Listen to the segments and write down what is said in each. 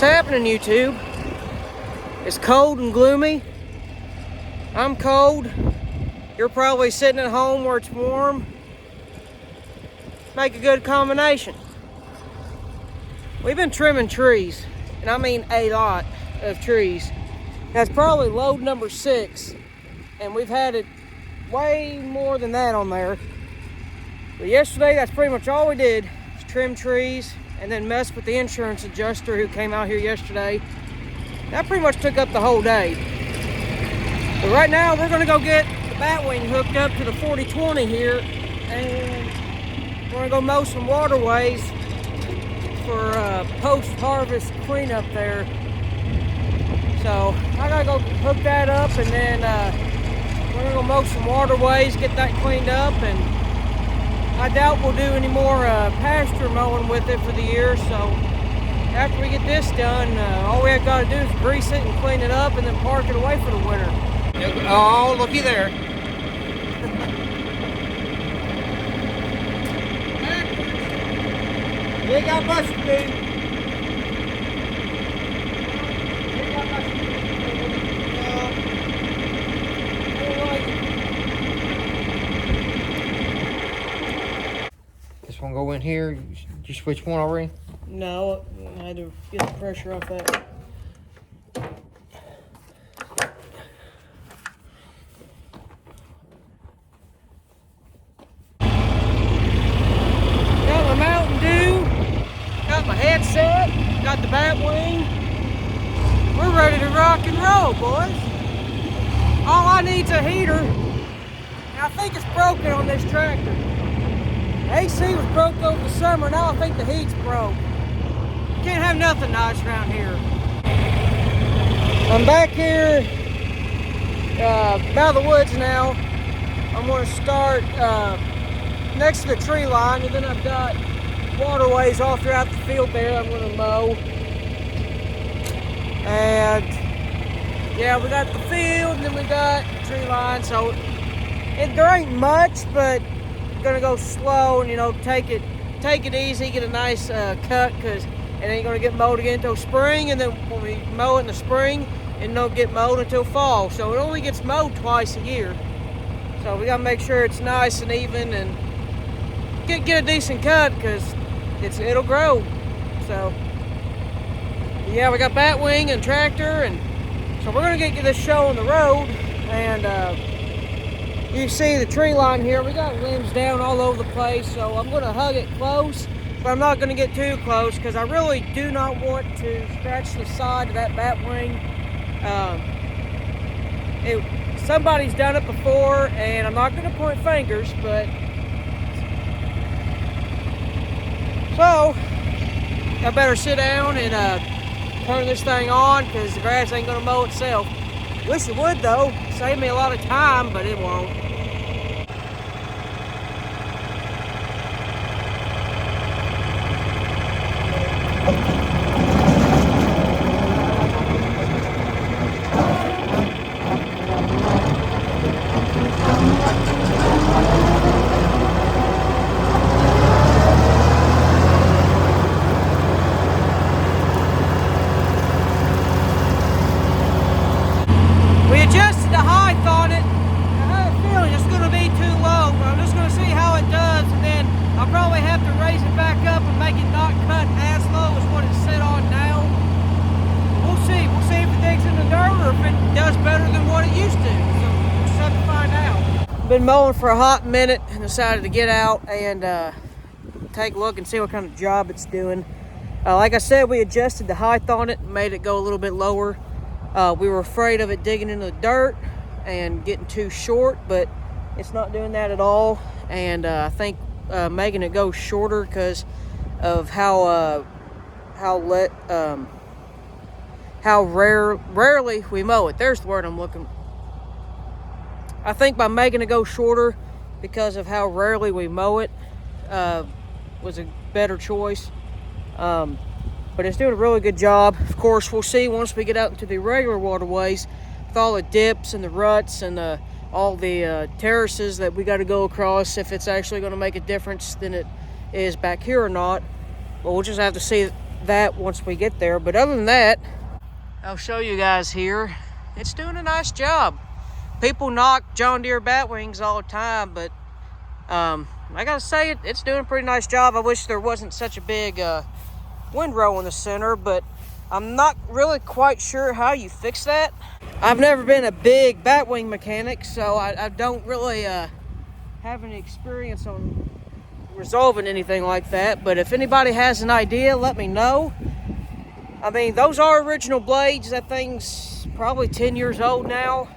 happening, YouTube? It's cold and gloomy. I'm cold. You're probably sitting at home where it's warm. Make a good combination. We've been trimming trees, and I mean a lot of trees. That's probably load number 6, and we've had it way more than that on there. But yesterday, that's pretty much all we did, was trim trees and then mess with the insurance adjuster who came out here yesterday. That pretty much took up the whole day. But right now, we're gonna go get the Batwing hooked up to the 4020 here, and we're gonna go mow some waterways for post-harvest cleanup there. So I gotta go hook that up, and then we're gonna go mow some waterways, get that cleaned up, and I doubt we'll do any more pasture mowing with it for the year. So after we get this done, all we have got to do is grease it and clean it up, and then park it away for the winter. Oh, looky there. You got busted, dude. This one go in here. Did you switch one already? No, I had to get the pressure off that. Got my Mountain Dew, got my headset, got the Batwing. We're ready to rock and roll, boys. All I need's a heater, and I think it's broken on this tractor. AC was broke over the summer, now I think the heat's broke. Can't have nothing nice around here. I'm back here by the woods now. I'm going to start next to the tree line, and then I've got waterways all throughout the field there I'm going to mow. And yeah, we got the field, and then we got the tree line, so there ain't much, but gonna go slow and, you know, take it easy, get a nice cut, because it ain't gonna get mowed again until spring, and then when we mow it in the spring, it don't get mowed until fall. So it only gets mowed twice a year. So we gotta make sure it's nice and even and get a decent cut, because it'll grow. So yeah, we got Batwing and tractor, and so we're gonna get this show on the road. And you see the tree line here, we got limbs down all over the place, so I'm gonna hug it close, but I'm not gonna get too close, because I really do not want to scratch the side of that Batwing. Somebody's done it before, and I'm not gonna point fingers, but so I better sit down and turn this thing on, because the grass ain't gonna mow itself. Wish it would though, save me a lot of time, but it won't. Adjusted the height on it. I have a feeling it's going to be too low, but I'm just going to see how it does, and then I'll probably have to raise it back up and make it not cut as low as what it's set on now. We'll see. We'll see if it digs in the dirt or if it does better than what it used to. So we'll just have to find out. Been mowing for a hot minute and decided to get out and take a look and see what kind of job it's doing. Like I said, we adjusted the height on it and made it go a little bit lower. We were afraid of it digging into the dirt and getting too short, but it's not doing that at all. And I think making it go shorter because of how rarely we mow it. There's the word I'm looking. I think by making it go shorter because of how rarely we mow it was a better choice. But it's doing a really good job. Of course, we'll see once we get out into the regular waterways with all the dips and the ruts and all the terraces that we got to go across, if it's actually going to make a difference than it is back here or not. But we'll just have to see that once we get there. But other than that, I'll show you guys here. It's doing a nice job. People knock John Deere Batwings all the time, but I gotta say it's doing a pretty nice job. I wish there wasn't such a big windrow in the center, but I'm not really quite sure how you fix that. I've never been a big Batwing mechanic, so I don't really have any experience on resolving anything like that. But if anybody has an idea, let me know. I mean, those are original blades. That thing's probably 10 years old now.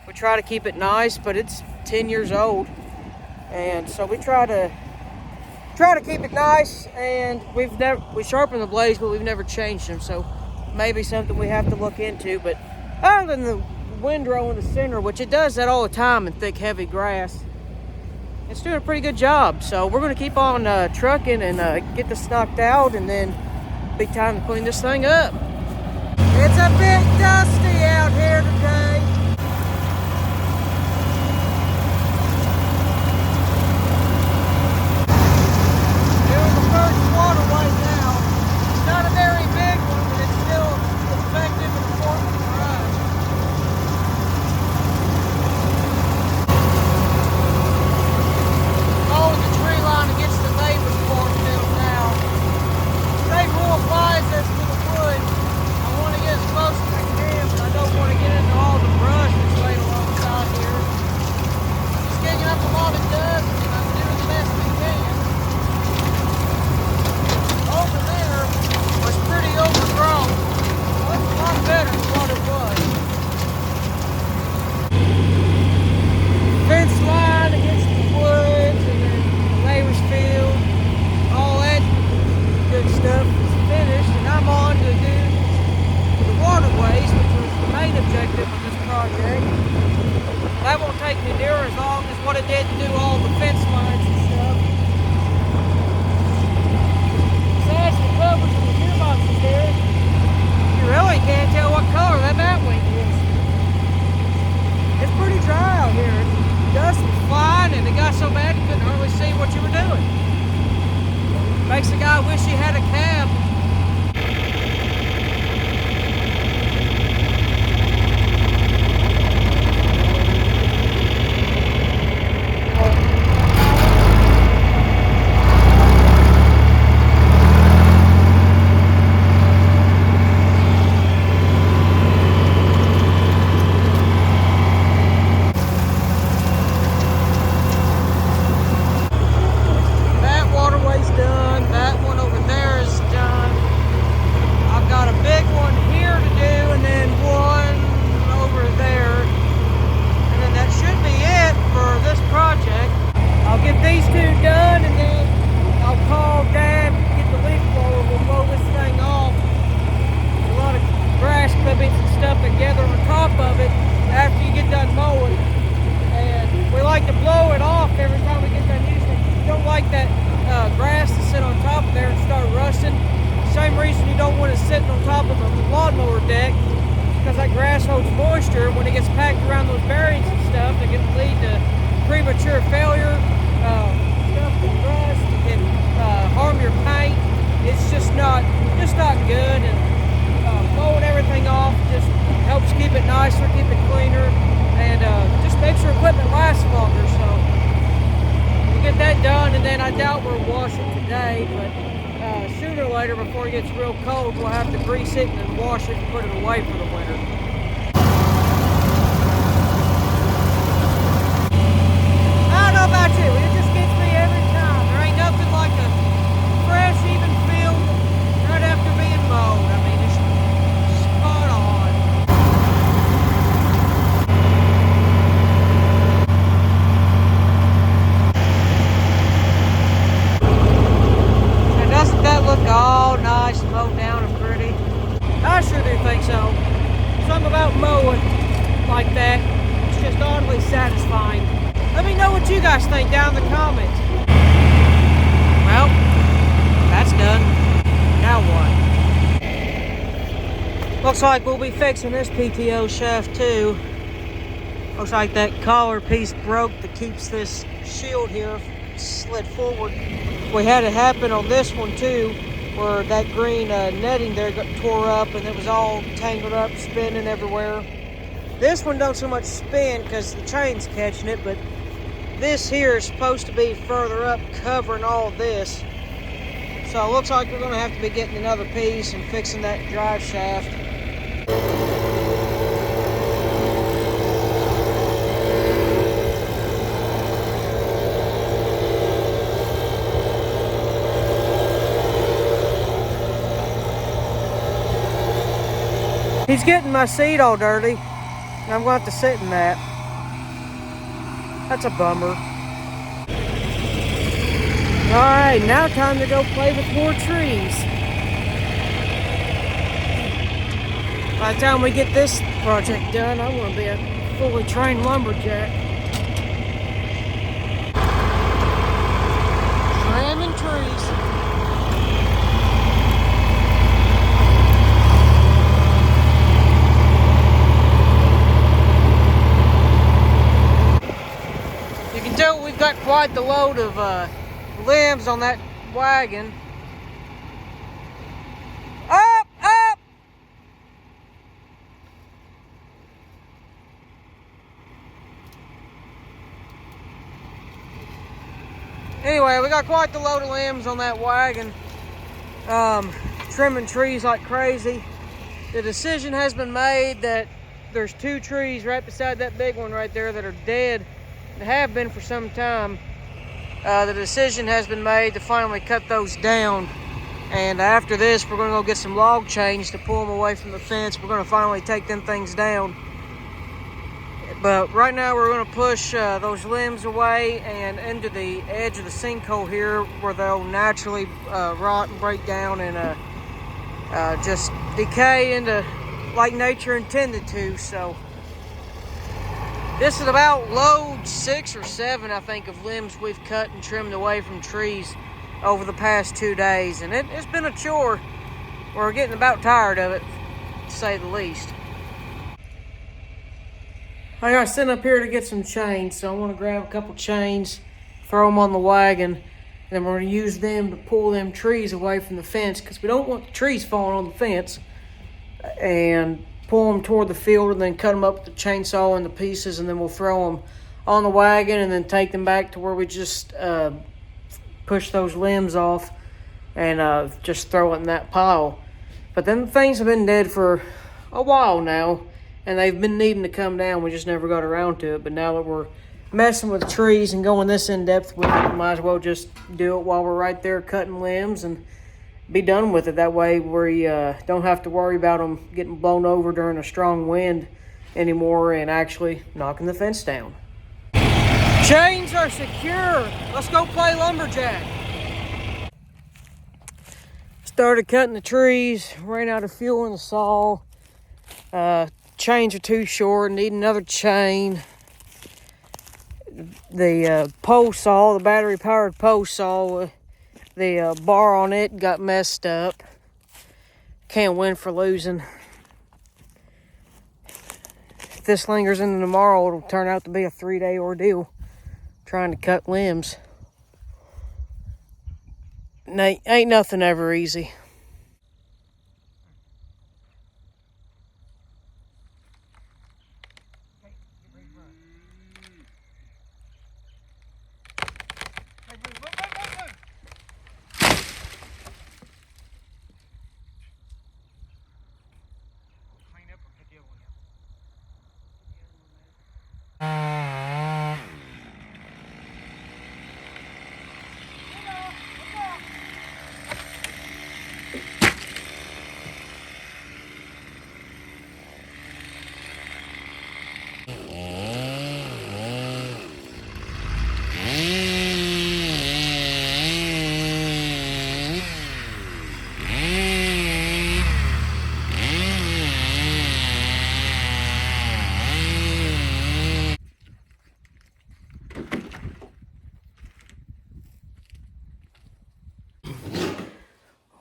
We try to keep it nice, but it's 10 years old. And so we try to keep it nice, and we sharpen the blades, but we've never changed them. So maybe something we have to look into. But other than the windrow in the center, which it does that all the time in thick, heavy grass, it's doing a pretty good job. So we're going to keep on trucking and get this knocked out, and then be time to clean this thing up. It's a bit dusty out here today. Doing the first waterway now. It's not a very big one, but it's still effective and important for us. Mowing the tree line against the neighbor's cornfield now. Same rule applies as to the wood. I want to get as close as I can, but I don't want to get into all the brush that's laid alongside here. Just digging up a lot of dust, and I'm doing the best we can. Over there was pretty overgrown. Well, it's a lot better than what it was. Fence line against the woods, and then the neighbor's field, all that good stuff is finished, and I'm on to do the waterways, which was the main objective of this project. That won't take me near as long as what it did to do all the fence lines and stuff. Besides the covers and the gearboxes there, you really can't tell what color that Batwing is. It's pretty dry out here. Dust was flying, and it got so bad you couldn't hardly see what you were doing. Makes the guy wish he had a cab. That waterway's done. That one over there is done. I've got a big one here to do, and then one over there. And then that should be it for this project. I'll get these two done, and then I'll call Dad, get the leaf blower. We'll blow this thing off. A lot of grass clippings and stuff together on top of it after you get done mowing. And we like to blow it off every time we get done using it. You don't like that grass to sit on top of there and start rusting. Same reason you don't want it sitting on top of a lawnmower deck, because that grass holds moisture. When it gets packed around those bearings and stuff, it can lead to premature failure. Stuff can rust, it can harm your paint. It's just not good. And mowing everything off just helps keep it nicer, keep it cleaner, and just makes your equipment last longer. So we'll get that done, and then I doubt we'll wash it today, but sooner or later, before it gets real cold, we'll have to grease it and then wash it and put it away for the winter. I don't know about you, it just gets me every time. There ain't nothing like a fresh, even field right after being mowed. I mean, it's spot on. And doesn't that look all nice and mowed down and pretty? I sure do think so. Something about mowing like that, it's just oddly satisfying. Let me know what you guys think down in the comments. Well, that's done. Now what? Looks like we'll be fixing this PTO shaft too. Looks like that collar piece broke that keeps this shield here slid forward. We had it happen on this one too. where that green netting there got tore up and it was all tangled up, spinning everywhere. This one don't so much spin because the chain's catching it, but this here is supposed to be further up covering all this. So it looks like we're gonna have to be getting another piece and fixing that drive shaft. He's getting my seat all dirty, and I'm going to have to sit in that. That's a bummer. All right, now time to go play with more trees. By the time we get this project done, I want to be a fully trained lumberjack. Trimming trees. You can tell we've got quite the load of limbs on that wagon. Up, up! Anyway, we got quite the load of limbs on that wagon. Trimming trees like crazy. The decision has been made that there's 2 trees right beside that big one right there that are dead. They have been for some time. The decision has been made to finally cut those down, and after this we're going to go get some log chains to pull them away from the fence. We're going to finally take them things down, but right now we're going to push those limbs away and into the edge of the sinkhole here where they'll naturally rot and break down and just decay into like nature intended to. So this is about load 6 or 7, I think, of limbs we've cut and trimmed away from trees over the past 2 days. And it's been a chore. We're getting about tired of it, to say the least. I got sent up here to get some chains, so I want to grab a couple chains, throw them on the wagon, and then we're going to use them to pull them trees away from the fence, because we don't want the trees falling on the fence, and pull them toward the field and then cut them up with the chainsaw into pieces, and then we'll throw them on the wagon and then take them back to where we just push those limbs off and just throw it in that pile. But then things have been dead for a while now, and they've been needing to come down. We just never got around to it. But now that we're messing with trees and going this in depth with it, we might as well just do it while we're right there cutting limbs and be done with it. That way we don't have to worry about them getting blown over during a strong wind anymore and actually knocking the fence down. Chains are secure. Let's go play lumberjack. Started cutting the trees, ran out of fuel in the saw. Chains are too short, need another chain. The pole saw, the battery powered pole saw, the bar on it got messed up. Can't win for losing. If this lingers into tomorrow, it'll turn out to be a 3-day ordeal trying to cut limbs. Ain't nothing ever easy.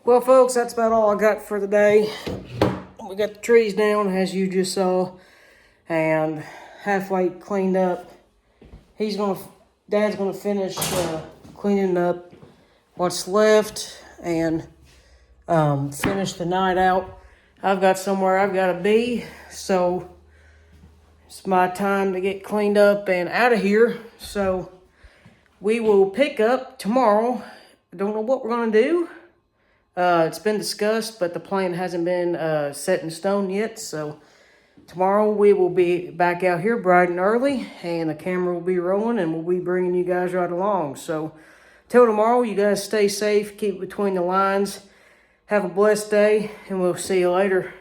Well, folks, that's about all I got for the day. We got the trees down, as you just saw, and halfway cleaned up. Dad's gonna finish cleaning up what's left, and finish the night out. I've got somewhere I've got to be, so it's my time to get cleaned up and out of here. So we will pick up tomorrow. I don't know what we're going to do. It's been discussed, but the plan hasn't been set in stone yet. So tomorrow we will be back out here bright and early, and the camera will be rolling, and we'll be bringing you guys right along. So till tomorrow, you guys stay safe, keep between the lines. Have a blessed day, and we'll see you later.